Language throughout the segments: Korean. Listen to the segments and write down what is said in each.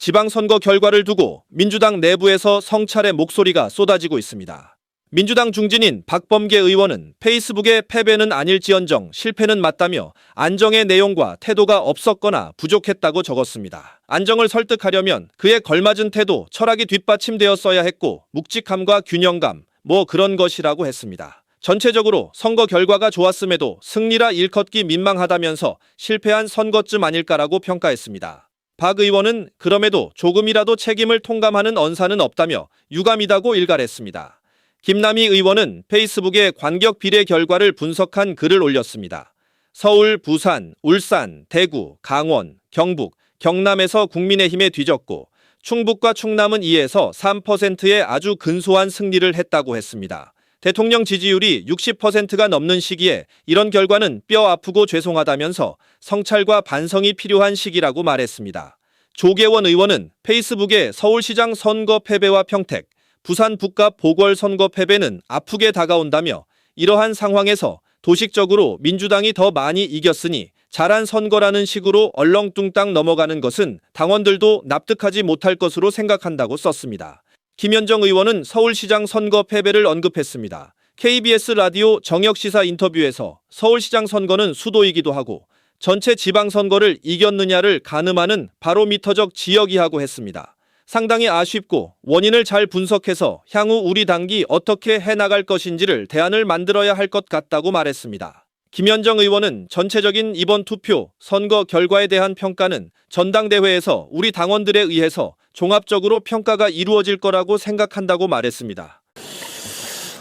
지방선거 결과를 두고 민주당 내부에서 성찰의 목소리가 쏟아지고 있습니다. 민주당 중진인 박범계 의원은 페이스북의 패배는 아닐지언정 실패는 맞다며 안정의 내용과 태도가 없었거나 부족했다고 적었습니다. 안정을 설득하려면 그에 걸맞은 태도, 철학이 뒷받침되었어야 했고 묵직함과 균형감, 뭐 그런 것이라고 했습니다. 전체적으로 선거 결과가 좋았음에도 승리라 일컫기 민망하다면서 실패한 선거쯤 아닐까라고 평가했습니다. 박 의원은 그럼에도 조금이라도 책임을 통감하는 언사는 없다며 유감이다고 일갈했습니다. 김남희 의원은 페이스북에 관격 비례 결과를 분석한 글을 올렸습니다. 서울, 부산, 울산, 대구, 강원, 경북, 경남에서 국민의힘에 뒤졌고 충북과 충남은 2에서 3%의 아주 근소한 승리를 했다고 했습니다. 대통령 지지율이 60%가 넘는 시기에 이런 결과는 뼈 아프고 죄송하다면서 성찰과 반성이 필요한 시기라고 말했습니다. 조계원 의원은 페이스북에 서울시장 선거 패배와 평택, 부산 북갑 보궐선거 패배는 아프게 다가온다며 이러한 상황에서 도식적으로 민주당이 더 많이 이겼으니 잘한 선거라는 식으로 얼렁뚱땅 넘어가는 것은 당원들도 납득하지 못할 것으로 생각한다고 썼습니다. 김현정 의원은 서울시장 선거 패배를 언급했습니다. KBS 라디오 정역시사 인터뷰에서 서울시장 선거는 수도이기도 하고 전체 지방선거를 이겼느냐를 가늠하는 바로미터적 지역이라고 했습니다. 상당히 아쉽고 원인을 잘 분석해서 향후 우리 당이 어떻게 해나갈 것인지를 대안을 만들어야 할 것 같다고 말했습니다. 김현정 의원은 전체적인 이번 투표, 선거 결과에 대한 평가는 전당대회에서 우리 당원들에 의해서 종합적으로 평가가 이루어질 거라고 생각한다고 말했습니다.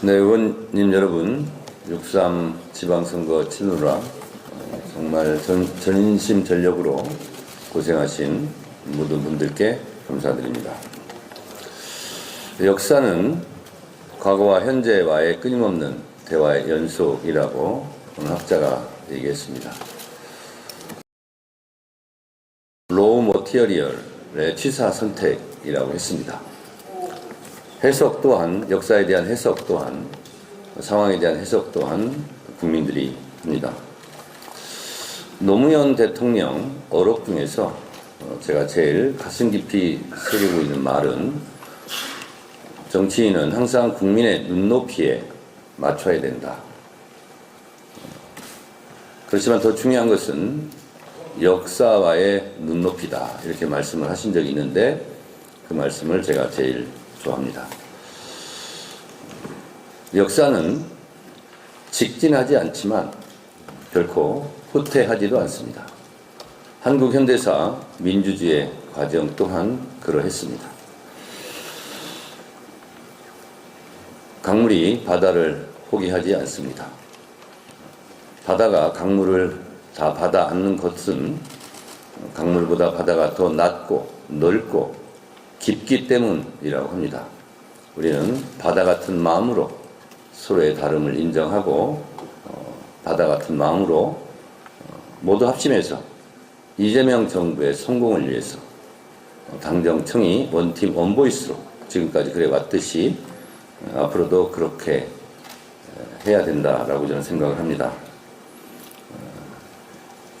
네, 의원님 여러분, 6.3 지방선거 치르느라 정말 전인심 전력으로 고생하신 모든 분들께 감사드립니다. 역사는 과거와 현재와의 끊임없는 대화의 연속이라고 어느 학자가 얘기했습니다. 로우 머티리얼의 취사 선택이라고 했습니다. 해석 또한, 역사에 대한 해석 또한, 상황에 대한 해석 또한 국민들이 합니다. 노무현 대통령 어록 중에서 제가 제일 가슴 깊이 새기고 있는 말은 정치인은 항상 국민의 눈높이에 맞춰야 된다. 그렇지만 더 중요한 것은 역사와의 눈높이다. 이렇게 말씀을 하신 적이 있는데 그 말씀을 제가 제일 좋아합니다. 역사는 직진하지 않지만 결코 후퇴하지도 않습니다. 한국 현대사 민주주의의 과정 또한 그러했습니다. 강물이 바다를 포기하지 않습니다. 바다가 강물을 다 받아 안는 것은 강물보다 바다가 더 낮고 넓고 깊기 때문이라고 합니다. 우리는 바다 같은 마음으로 서로의 다름을 인정하고 바다 같은 마음으로 모두 합심해서 이재명 정부의 성공을 위해서 당정청이 원팀 원보이스로 지금까지 그래 왔듯이 앞으로도 그렇게 해야 된다라고 저는 생각을 합니다.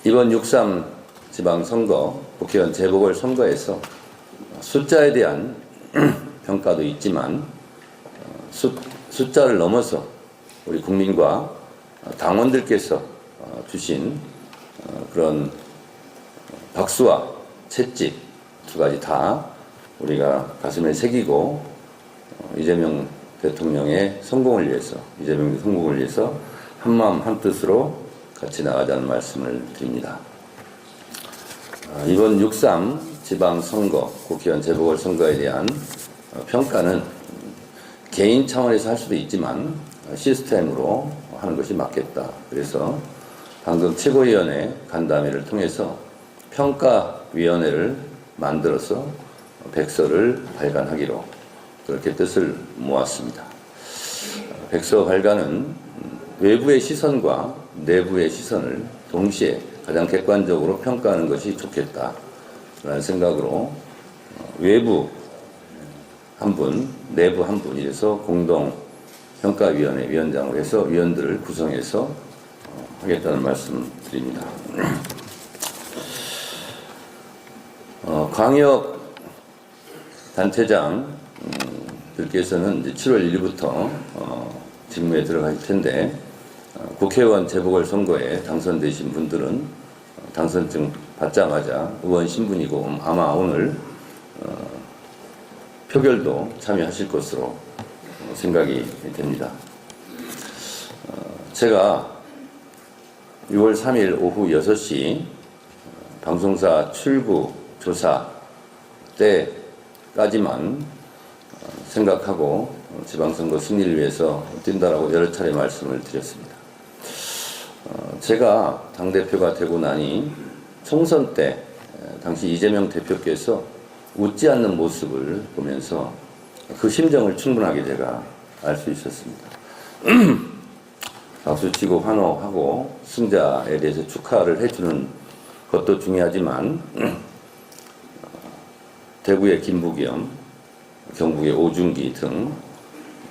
이번 6.3 지방선거, 국회의원 재보궐선거에서 숫자에 대한 평가도 있지만 숫자를 넘어서 우리 국민과 당원들께서 주신 그런 박수와 채찍 두 가지 다 우리가 가슴에 새기고 이재명 대통령의 성공을 위해서, 이재명 성공을 위해서 한마음 한뜻으로 같이 나가자는 말씀을 드립니다. 이번 6.3 지방선거, 국회의원 재보궐선거에 대한 평가는 개인 차원에서 할 수도 있지만 시스템으로 하는 것이 맞겠다. 그래서 방금 최고위원회 간담회를 통해서 평가위원회를 만들어서 백서를 발간하기로 그렇게 뜻을 모았습니다. 백서 발간은 외부의 시선과 내부의 시선을 동시에 가장 객관적으로 평가하는 것이 좋겠다라는 생각으로 외부 한 분, 내부 한 분 이래서 공동평가위원회 위원장으로 해서 위원들을 구성해서 하겠다는 말씀 드립니다. 광역 단체장들께서는 이제 7월 1일부터 직무에 들어갈 텐데 국회의원 재보궐선거에 당선되신 분들은 당선증 받자마자 의원 신분이고 아마 오늘 표결도 참여하실 것으로 생각이 됩니다. 제가 6월 3일 오후 6시 방송사 출구 조사 때까지만 생각하고 지방선거 승리를 위해서 뛴다라고 여러 차례 말씀을 드렸습니다. 제가 당대표가 되고 나니 총선 때 당시 이재명 대표께서 웃지 않는 모습을 보면서 그 심정을 충분하게 제가 알 수 있었습니다. 박수치고 환호하고 승자에 대해서 축하를 해주는 것도 중요하지만 대구의 김부겸, 경북의 오중기 등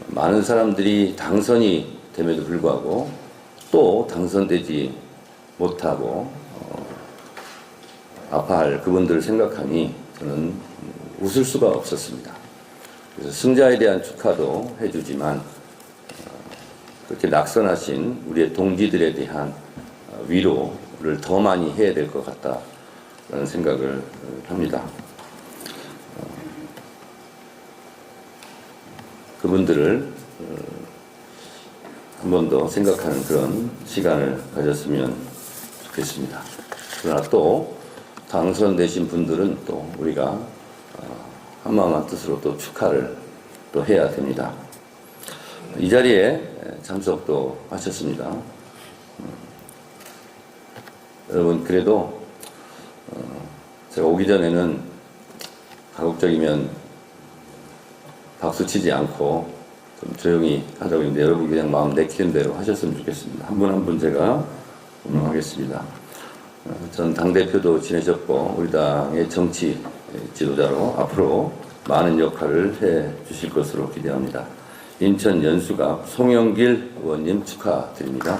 많은 사람들이 당선이 됨에도 불구하고 또 당선되지 못하고 아파할 그분들을 생각하니 저는 웃을 수가 없었습니다. 그래서 승자에 대한 축하도 해주지만 그렇게 낙선하신 우리의 동지들에 대한 위로를 더 많이 해야 될 것 같다라는 생각을 합니다. 그분들을 한 번 더 생각하는 그런 시간을 가졌으면 좋겠습니다. 그러나 또 당선되신 분들은 또 우리가 한마음 한뜻으로 또 축하를 또 해야 됩니다. 이 자리에 참석도 하셨습니다. 여러분 그래도 제가 오기 전에는 가급적이면 박수 치지 않고 좀 조용히 하자고 했는데 여러분 그냥 마음 내키는 대로 하셨으면 좋겠습니다. 한 분 한 분 제가 운영하겠습니다. 전 당대표도 지내셨고 우리 당의 정치 지도자로 앞으로 많은 역할을 해 주실 것으로 기대합니다. 인천 연수갑 송영길 의원님 축하드립니다.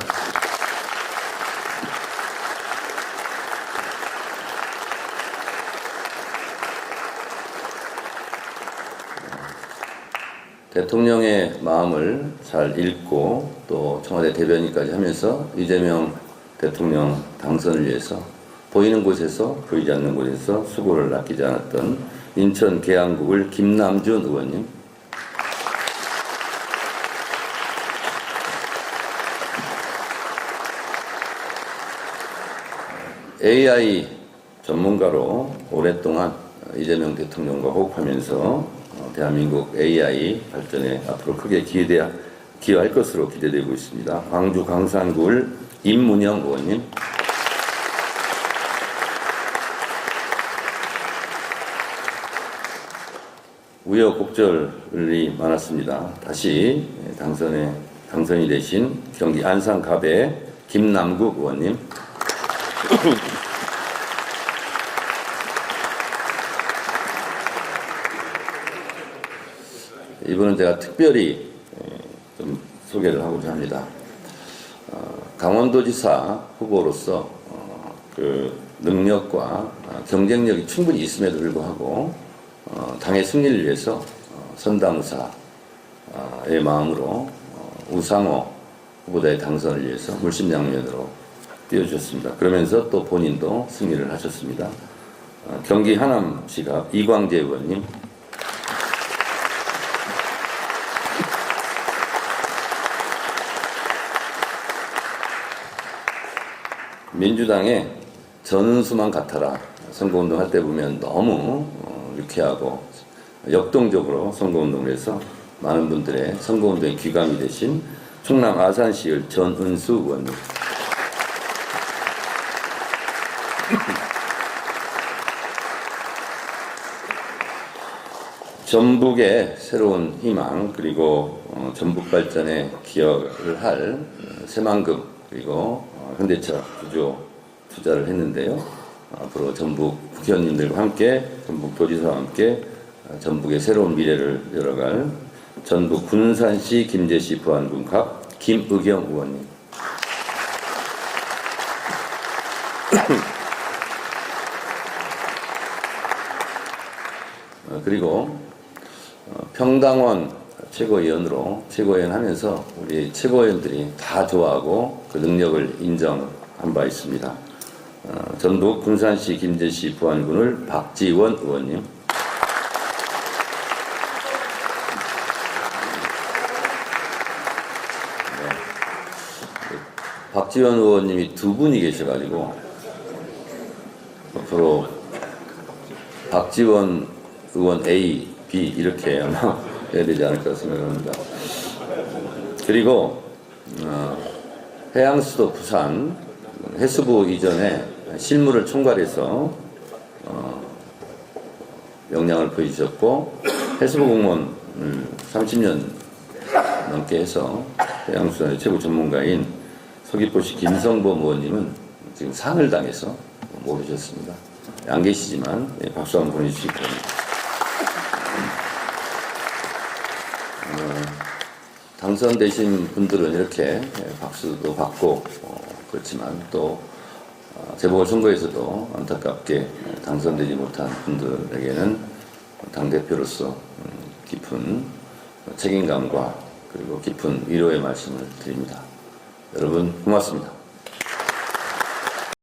대통령의 마음을 잘 읽고 또 청와대 대변인까지 하면서 이재명 대통령 당선을 위해서 보이는 곳에서 보이지 않는 곳에서 수고를 아끼지 않았던 인천 계양국을 김남준 의원님, AI 전문가로 오랫동안 이재명 대통령과 호흡하면서 대한민국 AI 발전에 앞으로 크게 기여할 것으로 기대되고 있습니다. 광주 광산구을 임문영 의원님, 우여곡절이 많았습니다. 다시 당선이 되신 경기 안산갑의 김남국 의원님, 이분은 제가 특별히 좀 소개를 하고자 합니다. 강원도지사 후보로서 그 능력과 경쟁력이 충분히 있음에도 불구하고 당의 승리를 위해서 선당사의 마음으로 우상호 후보자의 당선을 위해서 물심양면으로 뛰어주셨습니다. 그러면서 또 본인도 승리를 하셨습니다. 경기 하남시가 이광재 의원님, 민주당의 전은수만 같아라. 선거운동 할 때 보면 너무 유쾌하고 역동적으로 선거운동을 해서 많은 분들의 선거운동에 귀감이 되신 충남 아산시의 전은수 의원님, 전북의 새로운 희망 그리고 전북 발전에 기여를 할 새만금 그리고 현대차 구조 투자를 했는데요. 앞으로 전북 국회의원님들과 함께 전북 도지사와 함께 전북의 새로운 미래를 열어갈 전북 군산시 김제시 부안군갑 김의경 의원님, 그리고 평당원 최고위원으로 최고위원 하면서 우리 최고위원들이 다 좋아하고 그 능력을 인정한 바 있습니다. 전북 군산시 김제시 부안군을 박지원 의원님, 박지원 의원님이 두 분이 계셔가지고 앞으로 박지원 의원 A, B 이렇게 아마 해야 되지 않을까 생각합니다. 그리고 해양수도 부산 해수부 이전에 실무를 총괄해서 역량을 보여주셨고 해수부 공무원 30년 넘게 해서 해양수산의 최고 전문가인 서귀포시 김성범 의원님은 지금 상을 당해서 모르셨습니다. 안 계시지만 박수 한번 보내주시기 바랍니다. 당선되신 분들은 이렇게 박수도 받고 그렇지만 또 재보궐선거에서도 안타깝게 당선되지 못한 분들에게는 당대표로서 깊은 책임감과 그리고 깊은 위로의 말씀을 드립니다. 여러분 고맙습니다.